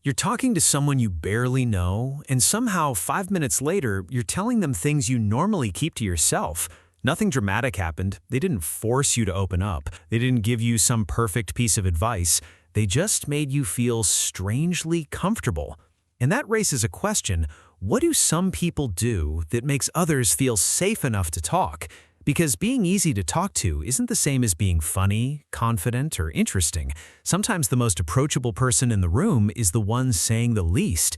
You're talking to someone you barely know, and somehow 5 minutes later, you're telling them things you normally keep to yourself. Nothing dramatic happened. They didn't force you to open up. They didn't give you some perfect piece of advice. They just made you feel strangely comfortable. And that raises a question: what do some people do that makes others feel safe enough to talk? Because being easy to talk to isn't the same as being funny, confident, or interesting. Sometimes the most approachable person in the room is the one saying the least.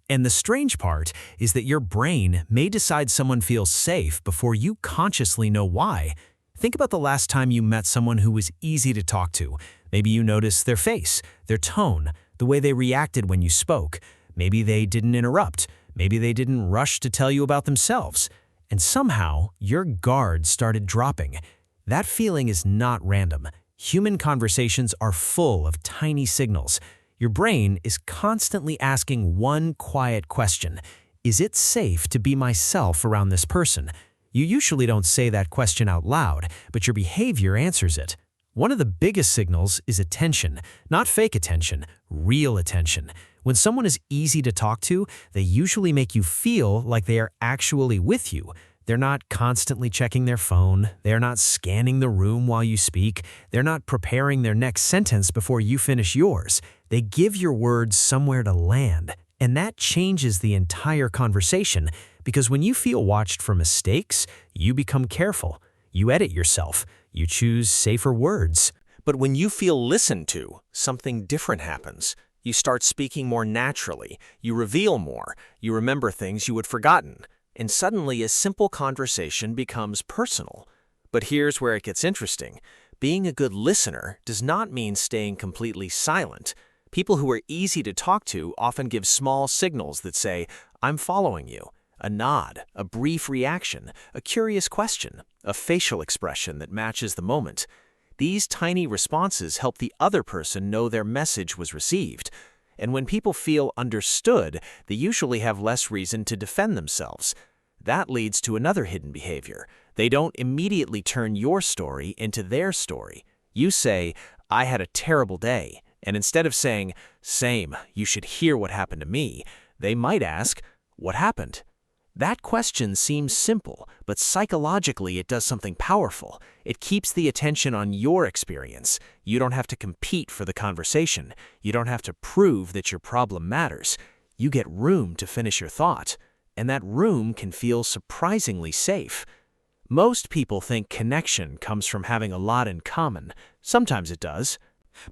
And the strange part is that your brain may decide someone feels safe before you consciously know why. Think about the last time you met someone who was easy to talk to. Maybe you noticed their face, their tone, the way they reacted when you spoke. Maybe they didn't interrupt. Maybe they didn't rush to tell you about themselves. And somehow, your guard started dropping. That feeling is not random. Human conversations are full of tiny signals. Your brain is constantly asking one quiet question: is it safe to be myself around this person? You usually don't say that question out loud, but your behavior answers it. One of the biggest signals is attention, not fake attention, real attention. When someone is easy to talk to, they usually make you feel like they are actually with you. They're not constantly checking their phone. They're not scanning the room while you speak. They're not preparing their next sentence before you finish yours. They give your words somewhere to land. And that changes the entire conversation, because when you feel watched for mistakes, you become careful. You edit yourself. You choose safer words. But when you feel listened to, something different happens. You start speaking more naturally, you reveal more, you remember things you had forgotten, and suddenly a simple conversation becomes personal. But here's where it gets interesting. Being a good listener does not mean staying completely silent. People who are easy to talk to often give small signals that say, "I'm following you." A nod, a brief reaction, a curious question, a facial expression that matches the moment. These tiny responses help the other person know their message was received. And when people feel understood, they usually have less reason to defend themselves. That leads to another hidden behavior. They don't immediately turn your story into their story. You say, "I had a terrible day," and instead of saying, "Same, you should hear what happened to me," they might ask, "What happened?" That question seems simple, but psychologically it does something powerful. It keeps the attention on your experience. You don't have to compete for the conversation. You don't have to prove that your problem matters. You get room to finish your thought, and that room can feel surprisingly safe. Most people think connection comes from having a lot in common. Sometimes it does.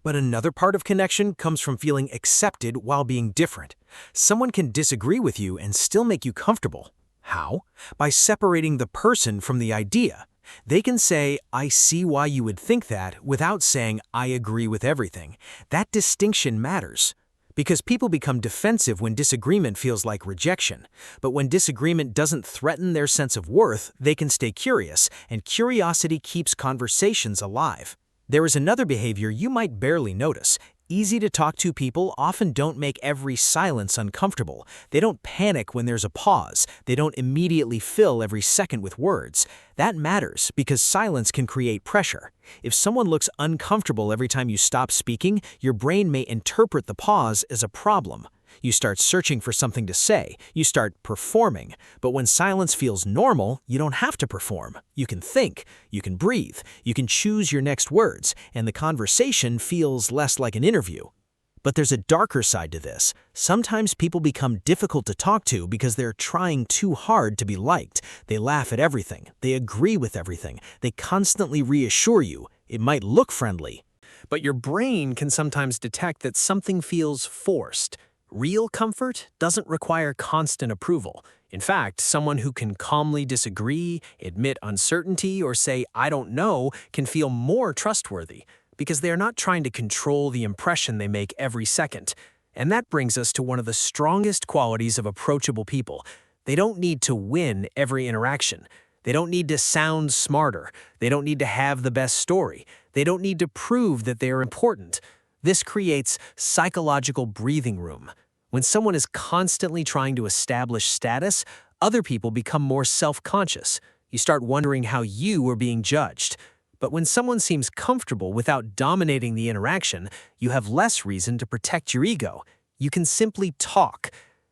But another part of connection comes from feeling accepted while being different. Someone can disagree with you and still make you comfortable. How? By separating the person from the idea. They can say, "I see why you would think that," without saying, "I agree with everything." That distinction matters. Because people become defensive when disagreement feels like rejection. But when disagreement doesn't threaten their sense of worth, they can stay curious, and curiosity keeps conversations alive. There is another behavior you might barely notice. Easy to talk to people often don't make every silence uncomfortable. They don't panic when there's a pause. They don't immediately fill every second with words. That matters because silence can create pressure. If someone looks uncomfortable every time you stop speaking, your brain may interpret the pause as a problem. You start searching for something to say. You start performing. But when silence feels normal, you don't have to perform. You can think. You can breathe. You can choose your next words, and the conversation feels less like an interview. But there's a darker side to this. Sometimes people become difficult to talk to because they're trying too hard to be liked. They laugh at everything. They agree with everything. They constantly reassure you. It might look friendly. But your brain can sometimes detect that something feels forced. Real comfort doesn't require constant approval. In fact, someone who can calmly disagree, admit uncertainty, or say, "I don't know," can feel more trustworthy because they are not trying to control the impression they make every second. And that brings us to one of the strongest qualities of approachable people. They don't need to win every interaction. They don't need to sound smarter. They don't need to have the best story. They don't need to prove that they are important. This creates psychological breathing room. When someone is constantly trying to establish status, other people become more self-conscious. You start wondering how you are being judged. But when someone seems comfortable without dominating the interaction, you have less reason to protect your ego. You can simply talk.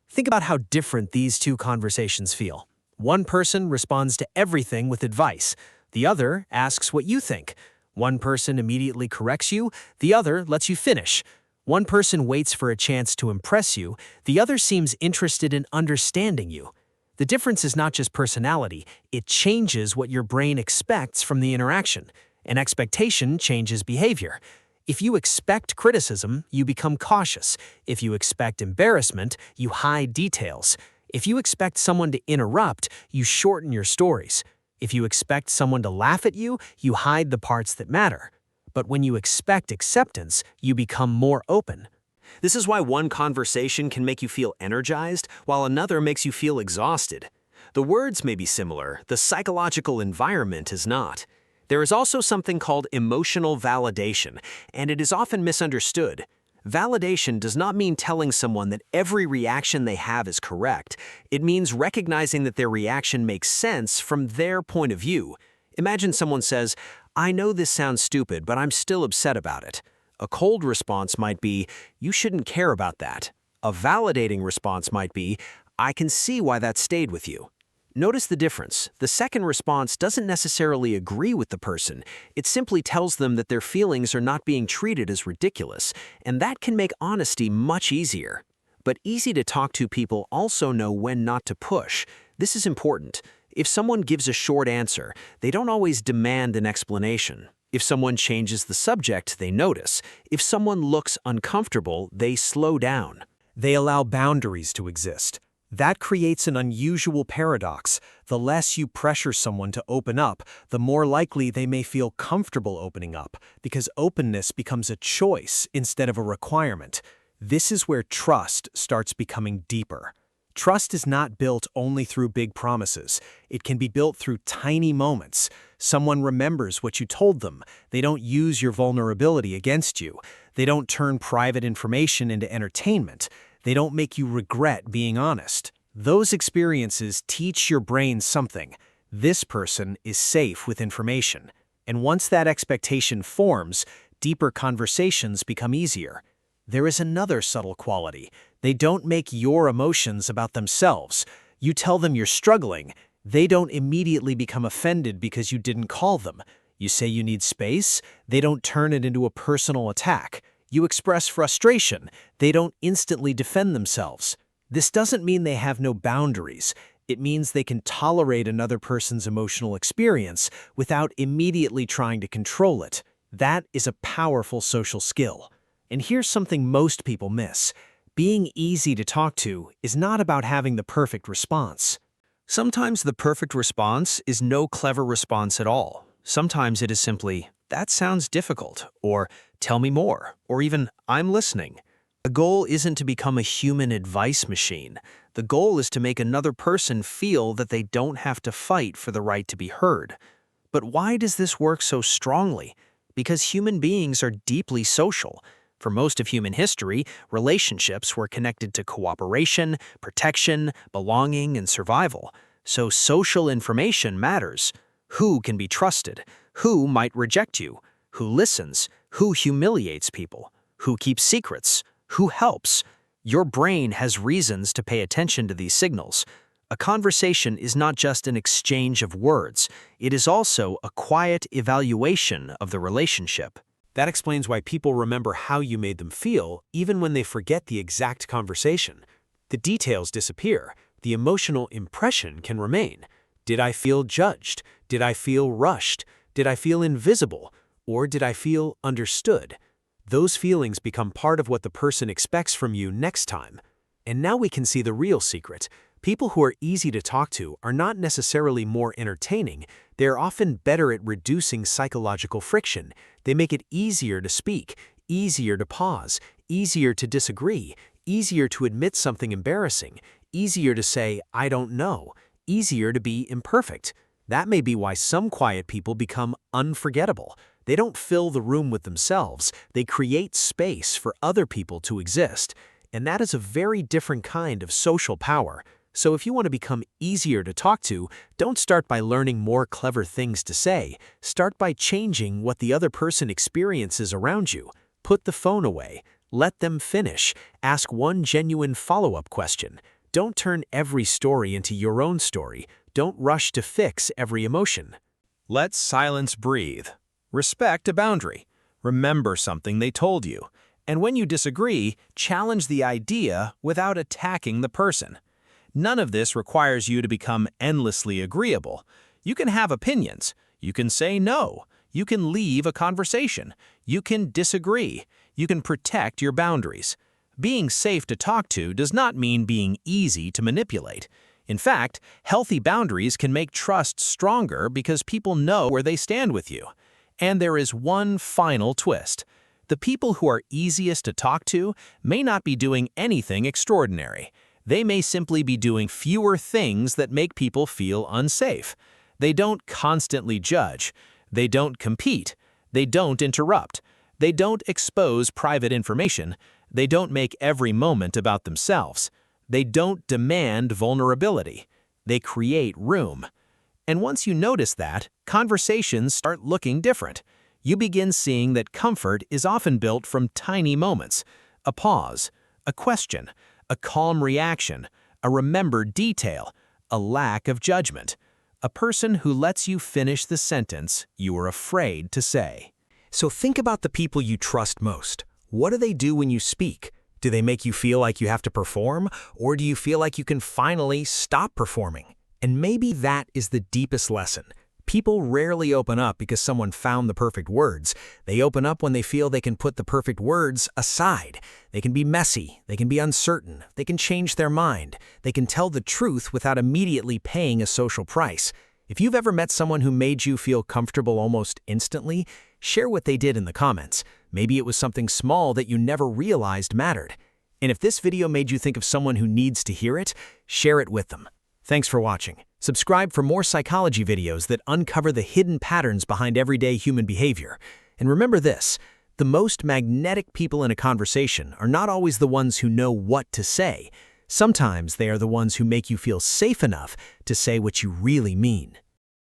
Think about how different these two conversations feel. One person responds to everything with advice. The other asks what you think. One person immediately corrects you. The other lets you finish. One person waits for a chance to impress you. The other seems interested in understanding you. The difference is not just personality. It changes what your brain expects from the interaction. An expectation changes behavior. If you expect criticism, you become cautious. If you expect embarrassment, you hide details. If you expect someone to interrupt, you shorten your stories. If you expect someone to laugh at you, you hide the parts that matter. But when you expect acceptance, you become more open. This is why one conversation can make you feel energized, while another makes you feel exhausted. The words may be similar, the psychological environment is not. There is also something called emotional validation, and it is often misunderstood. Validation does not mean telling someone that every reaction they have is correct. It means recognizing that their reaction makes sense from their point of view. Imagine someone says, "I know this sounds stupid, but I'm still upset about it." A cold response might be, "You shouldn't care about that." A validating response might be, "I can see why that stayed with you." Notice the difference. The second response doesn't necessarily agree with the person. It simply tells them that their feelings are not being treated as ridiculous, and that can make honesty much easier. But easy to talk to people also know when not to push. This is important. If someone gives a short answer, they don't always demand an explanation. If someone changes the subject, they notice. If someone looks uncomfortable, they slow down. They allow boundaries to exist. That creates an unusual paradox. The less you pressure someone to open up, the more likely they may feel comfortable opening up, because openness becomes a choice instead of a requirement. This is where trust starts becoming deeper. Trust is not built only through big promises. It can be built through tiny moments. Someone remembers what you told them. They don't use your vulnerability against you. They don't turn private information into entertainment. They don't make you regret being honest. Those experiences teach your brain something. This person is safe with information. And once that expectation forms, deeper conversations become easier. There is another subtle quality. They don't make your emotions about themselves. You tell them you're struggling. They don't immediately become offended because you didn't call them. You say you need space. They don't turn it into a personal attack. You express frustration. They don't instantly defend themselves. This doesn't mean they have no boundaries. It means they can tolerate another person's emotional experience without immediately trying to control it. That is a powerful social skill. And here's something most people miss. Being easy to talk to is not about having the perfect response. Sometimes the perfect response is no clever response at all. Sometimes it is simply, "That sounds difficult," or "Tell me more," or even "I'm listening." The goal isn't to become a human advice machine. The goal is to make another person feel that they don't have to fight for the right to be heard. But why does this work so strongly? Because human beings are deeply social. For most of human history, relationships were connected to cooperation, protection, belonging, and survival. So social information matters. Who can be trusted? Who might reject you? Who listens? Who humiliates people? Who keeps secrets? Who helps? Your brain has reasons to pay attention to these signals. A conversation is not just an exchange of words. It is also a quiet evaluation of the relationship. That explains why people remember how you made them feel, even when they forget the exact conversation. The details disappear. The emotional impression can remain. Did I feel judged? Did I feel rushed? Did I feel invisible? Or did I feel understood? Those feelings become part of what the person expects from you next time. And now we can see the real secret. People who are easy to talk to are not necessarily more entertaining. They are often better at reducing psychological friction. They make it easier to speak, easier to pause, easier to disagree, easier to admit something embarrassing, easier to say, "I don't know," easier to be imperfect. That may be why some quiet people become unforgettable. They don't fill the room with themselves. They create space for other people to exist. And that is a very different kind of social power. So if you want to become easier to talk to, don't start by learning more clever things to say. Start by changing what the other person experiences around you. Put the phone away. Let them finish. Ask one genuine follow-up question. Don't turn every story into your own story. Don't rush to fix every emotion. Let silence breathe. Respect a boundary. Remember something they told you. And when you disagree, challenge the idea without attacking the person. None of this requires you to become endlessly agreeable. You can have opinions. You can say no. You can leave a conversation. You can disagree. You can protect your boundaries. Being safe to talk to does not mean being easy to manipulate. In fact, healthy boundaries can make trust stronger because people know where they stand with you. And there is one final twist. The people who are easiest to talk to may not be doing anything extraordinary. They may simply be doing fewer things that make people feel unsafe. They don't constantly judge. They don't compete. They don't interrupt. They don't expose private information. They don't make every moment about themselves. They don't demand vulnerability. They create room. And once you notice that, conversations start looking different. You begin seeing that comfort is often built from tiny moments: a pause, a question, a calm reaction, a remembered detail, a lack of judgment. A person who lets you finish the sentence you were afraid to say. So think about the people you trust most. What do they do when you speak? Do they make you feel like you have to perform, or do you feel like you can finally stop performing? And maybe that is the deepest lesson. People rarely open up because someone found the perfect words. They open up when they feel they can put the perfect words aside. They can be messy, they can be uncertain, they can change their mind, they can tell the truth without immediately paying a social price. If you've ever met someone who made you feel comfortable almost instantly, share what they did in the comments. Maybe it was something small that you never realized mattered. And if this video made you think of someone who needs to hear it, share it with them. Thanks for watching. Subscribe for more psychology videos that uncover the hidden patterns behind everyday human behavior. And remember this, the most magnetic people in a conversation are not always the ones who know what to say. Sometimes they are the ones who make you feel safe enough to say what you really mean.